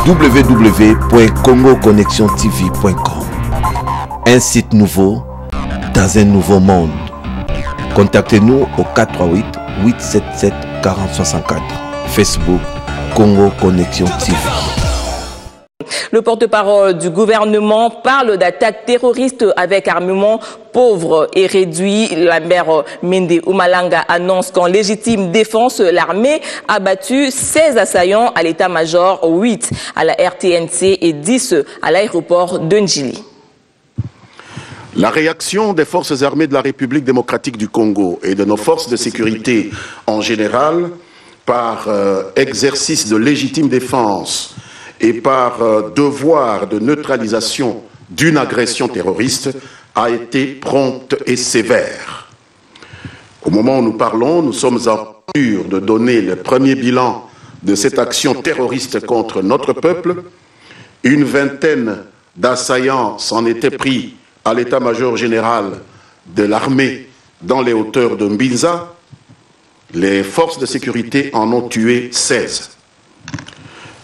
www.congoconnexiontv.com. Un site nouveau dans un nouveau monde. Contactez-nous au 438 877 4064. Facebook Congo Connexion TV. Le porte-parole du gouvernement parle d'attaques terroristes avec armement pauvre et réduit. Lambert Mende Omalanga annonce qu'en légitime défense, l'armée a battu 16 assaillants à l'état-major, 8 à la RTNC et 10 à l'aéroport de Njili. La réaction des forces armées de la République démocratique du Congo et de nos forces de sécurité en général, par exercice de légitime défense et par devoir de neutralisation d'une agression terroriste, a été prompte et sévère. Au moment où nous parlons, nous sommes en mesure de donner le premier bilan de cette action terroriste contre notre peuple. Une vingtaine d'assaillants s'en étaient pris à l'état-major général de l'armée dans les hauteurs de Mbinza. Les forces de sécurité en ont tué 16.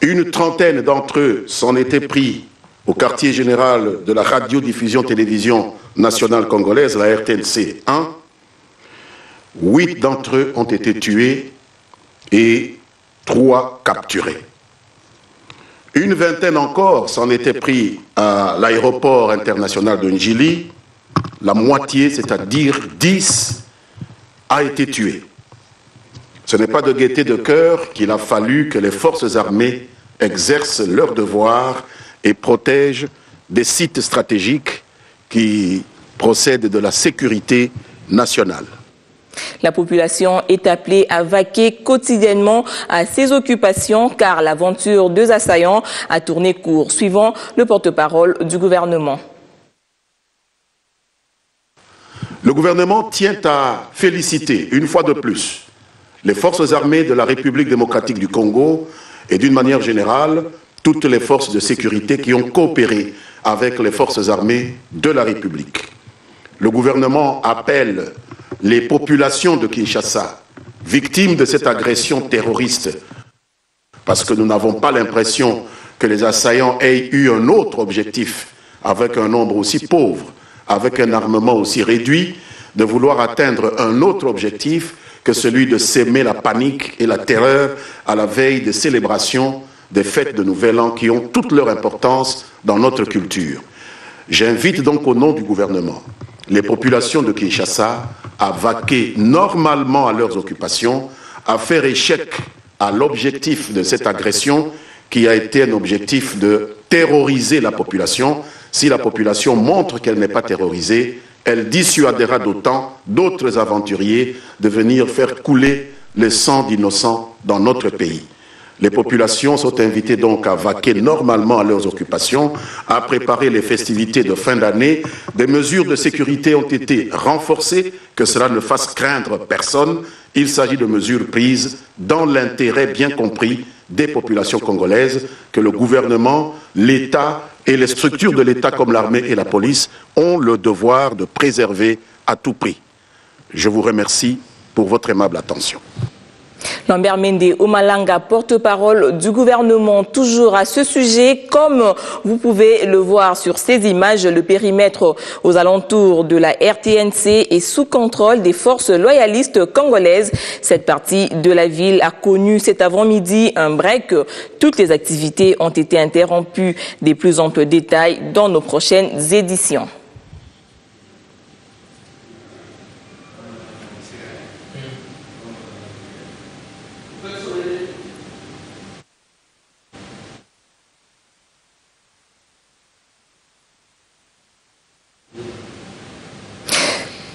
Une trentaine d'entre eux s'en étaient pris au quartier général de la radiodiffusion-télévision nationale congolaise, la RTNC 1. 8 d'entre eux ont été tués et 3 capturés. Une vingtaine encore s'en étaient pris à l'aéroport international de Njili. La moitié, c'est-à-dire 10, a été tuée. Ce n'est pas de gaieté de cœur qu'il a fallu que les forces armées exercent leur devoir et protègent des sites stratégiques qui procèdent de la sécurité nationale. La population est appelée à vaquer quotidiennement à ses occupations car l'aventure des assaillants a tourné court, suivant le porte-parole du gouvernement. Le gouvernement tient à féliciter une fois de plus les forces armées de la République démocratique du Congo et d'une manière générale toutes les forces de sécurité qui ont coopéré avec les forces armées de la République. Le gouvernement appelle les populations de Kinshasa, victimes de cette agression terroriste, parce que nous n'avons pas l'impression que les assaillants aient eu un autre objectif, avec un nombre aussi pauvre, avec un armement aussi réduit, de vouloir atteindre un autre objectif que celui de s'aimer la panique et la terreur à la veille des célébrations des fêtes de Nouvel An qui ont toute leur importance dans notre culture. J'invite donc au nom du gouvernement les populations de Kinshasa à vaquer normalement à leurs occupations, à faire échec à l'objectif de cette agression qui a été un objectif de terroriser la population. Si la population montre qu'elle n'est pas terrorisée, elle dissuadera d'autant d'autres aventuriers de venir faire couler le sang d'innocents dans notre pays. Les populations sont invitées donc à vaquer normalement à leurs occupations, à préparer les festivités de fin d'année. Des mesures de sécurité ont été renforcées, que cela ne fasse craindre personne. Il s'agit de mesures prises dans l'intérêt bien compris des populations congolaises que le gouvernement, l'État et les structures de l'État comme l'armée et la police ont le devoir de préserver à tout prix. Je vous remercie pour votre aimable attention. Lambert Mende Omalanga, porte-parole du gouvernement, toujours à ce sujet. Comme vous pouvez le voir sur ces images, le périmètre aux alentours de la RTNC est sous contrôle des forces loyalistes congolaises. Cette partie de la ville a connu cet avant-midi un break. Toutes les activités ont été interrompues. Des plus amples détails dans nos prochaines éditions.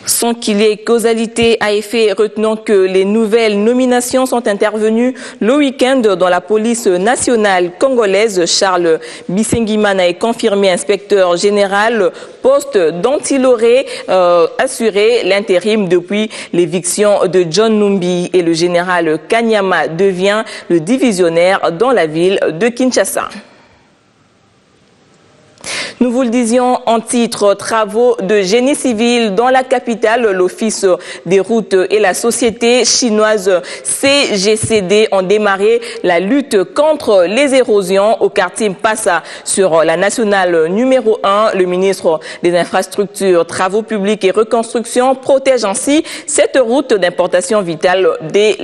Sans qu'il y ait causalité à effet, retenant que les nouvelles nominations sont intervenues le week-end dans la police nationale congolaise. Charles Bissengimana est confirmé inspecteur général, poste dont il aurait assuré l'intérim depuis l'éviction de John Numbi, et le général Kanyama devient le divisionnaire dans la ville de Kinshasa. Nous vous le disions en titre, travaux de génie civil dans la capitale. L'Office des routes et la société chinoise CGCD ont démarré la lutte contre les érosions au quartier Mpassa sur la nationale numéro 1. Le ministre des Infrastructures, Travaux publics et Reconstruction protège ainsi cette route d'importation vitale de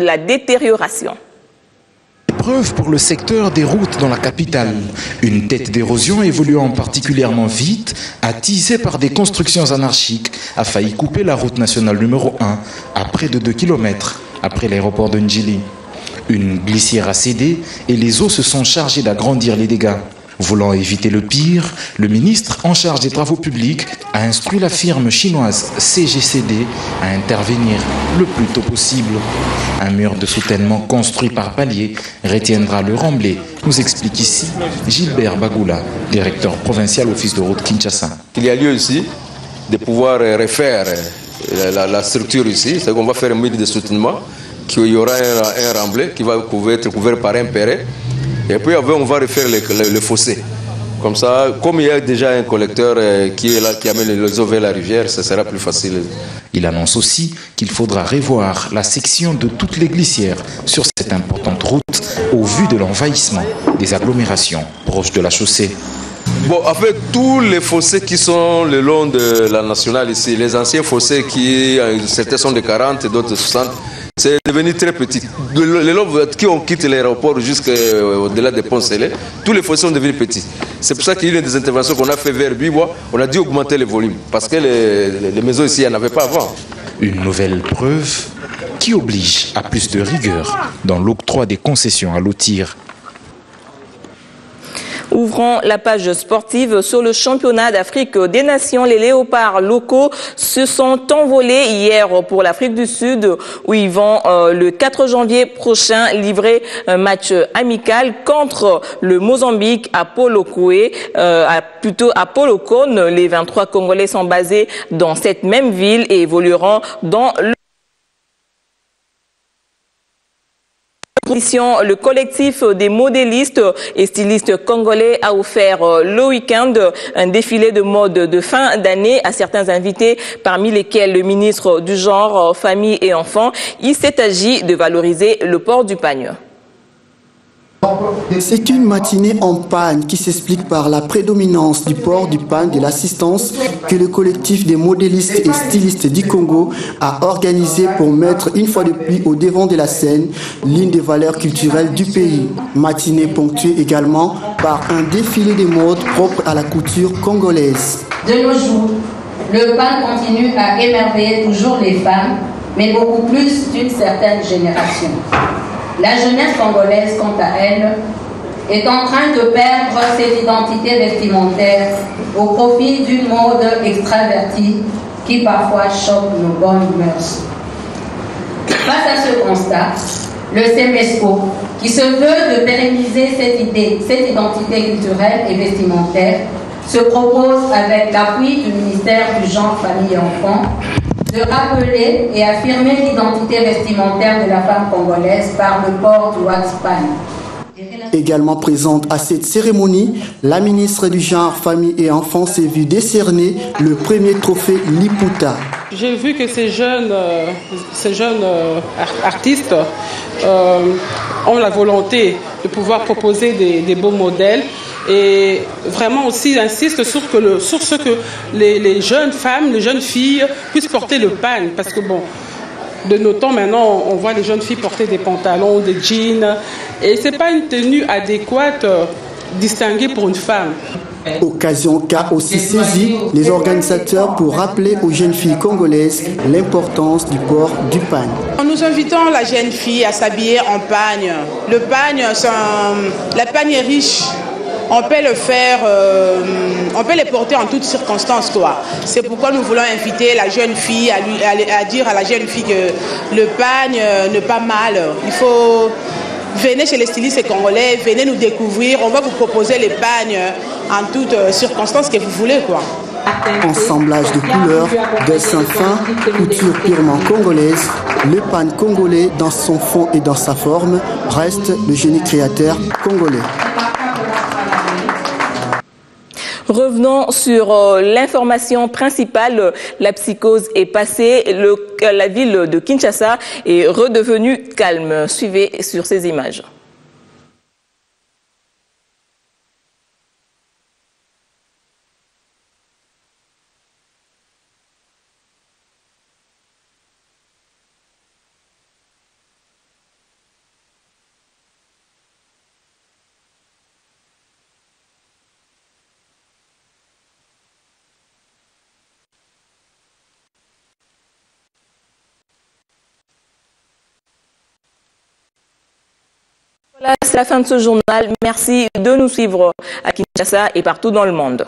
la détérioration. Preuve pour le secteur des routes dans la capitale. Une tête d'érosion évoluant particulièrement vite, attisée par des constructions anarchiques, a failli couper la route nationale numéro 1 à près de 2 km après l'aéroport de Ndjili. Une glissière a cédé et les eaux se sont chargées d'agrandir les dégâts. Voulant éviter le pire, le ministre en charge des travaux publics a instruit la firme chinoise CGCD à intervenir le plus tôt possible. Un mur de soutènement construit par palier retiendra le remblai, nous explique ici Gilbert Bagoula, directeur provincial Office de route Kinshasa. Il y a lieu ici de pouvoir refaire la structure ici, c'est qu'on va faire un mur de soutènement, qu'il y aura un remblai qui va être couvert par un perret. Et puis on va refaire le fossé. Comme ça, comme il y a déjà un collecteur qui est là, qui amène les eaux vers la rivière, ça sera plus facile. Il annonce aussi qu'il faudra revoir la section de toutes les glissières sur cette importante route au vu de l'envahissement des agglomérations proches de la chaussée. Bon, avec tous les fossés qui sont le long de la nationale ici, les anciens fossés certains sont de 40 et d'autres de 60, c'est devenu très petit. Les longs qui ont quitté l'aéroport jusqu'au-delà des ponts-scellés, tous les fossés sont devenus petits. C'est pour ça qu'il y a des interventions qu'on a fait vers Bibois, on a dû augmenter les volumes, parce que les maisons ici, il n'y en avait pas avant. Une nouvelle preuve qui oblige à plus de rigueur dans l'octroi des concessions à lotir. Ouvrons la page sportive sur le championnat d'Afrique des Nations. Les léopards locaux se sont envolés hier pour l'Afrique du Sud où ils vont le 4 janvier prochain livrer un match amical contre le Mozambique à Polokwane, plutôt à Polokwane. Les 23 Congolais sont basés dans cette même ville et évolueront dans le collectif des modélistes et stylistes congolais a offert le week-end un défilé de mode de fin d'année à certains invités, parmi lesquels le ministre du Genre, Famille et Enfants. Il s'est agi de valoriser le port du pagne. C'est une matinée en panne qui s'explique par la prédominance du port du pagne et l'assistance que le collectif des modélistes et stylistes du Congo a organisé pour mettre une fois de plus au devant de la scène l'une des valeurs culturelles du pays. Matinée ponctuée également par un défilé de mode propre à la couture congolaise. De nos jours, le pagne continue à émerveiller toujours les femmes, mais beaucoup plus d'une certaine génération. La jeunesse congolaise, quant à elle, est en train de perdre ses identités vestimentaires au profit d'une mode extravertie qui parfois choque nos bonnes mœurs. Face à ce constat, le CEMESCO, qui se veut de pérenniser cette identité culturelle et vestimentaire, se propose, avec l'appui du ministère du Genre, Famille et Enfants, de rappeler et affirmer l'identité vestimentaire de la femme congolaise par le port du wax-pagne. Également présente à cette cérémonie, la ministre du Genre, Famille et Enfants s'est vue décerner le premier trophée Liputa. J'ai vu que ces jeunes artistes ont la volonté de pouvoir proposer des beaux modèles et vraiment aussi insistent sur ce que les jeunes femmes, les jeunes filles puissent porter le pagne. Parce que bon, de nos temps maintenant, on voit les jeunes filles porter des pantalons, des jeans et ce n'est pas une tenue adéquate, distinguée pour une femme. Occasion qu'a aussi saisi les organisateurs pour rappeler aux jeunes filles congolaises l'importance du port du pagne. Nous invitons la jeune fille à s'habiller en pagne. Le pagne, la pagne est riche. On peut le faire, on peut les porter en toutes circonstances, quoi. C'est pourquoi nous voulons inviter la jeune fille à dire à la jeune fille que le pagne n'est pas mal. Il faut venez chez les stylistes congolais, venez nous découvrir. On va vous proposer les pagnes en toutes circonstances que vous voulez, quoi. Assemblage de couleurs, dessins fins, couture purement congolaise, le pagne congolais dans son fond et dans sa forme reste le génie créateur congolais. Revenons sur l'information principale. La psychose est passée. La ville de Kinshasa est redevenue calme. Suivez sur ces images. Voilà, c'est la fin de ce journal. Merci de nous suivre à Kinshasa et partout dans le monde.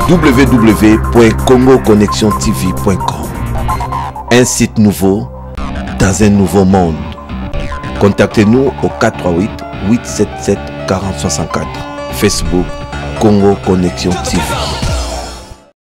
www.congoconnexiontv.com. Un site nouveau dans un nouveau monde. Contactez-nous au 438 877 4064. Facebook Congo Connexion TV.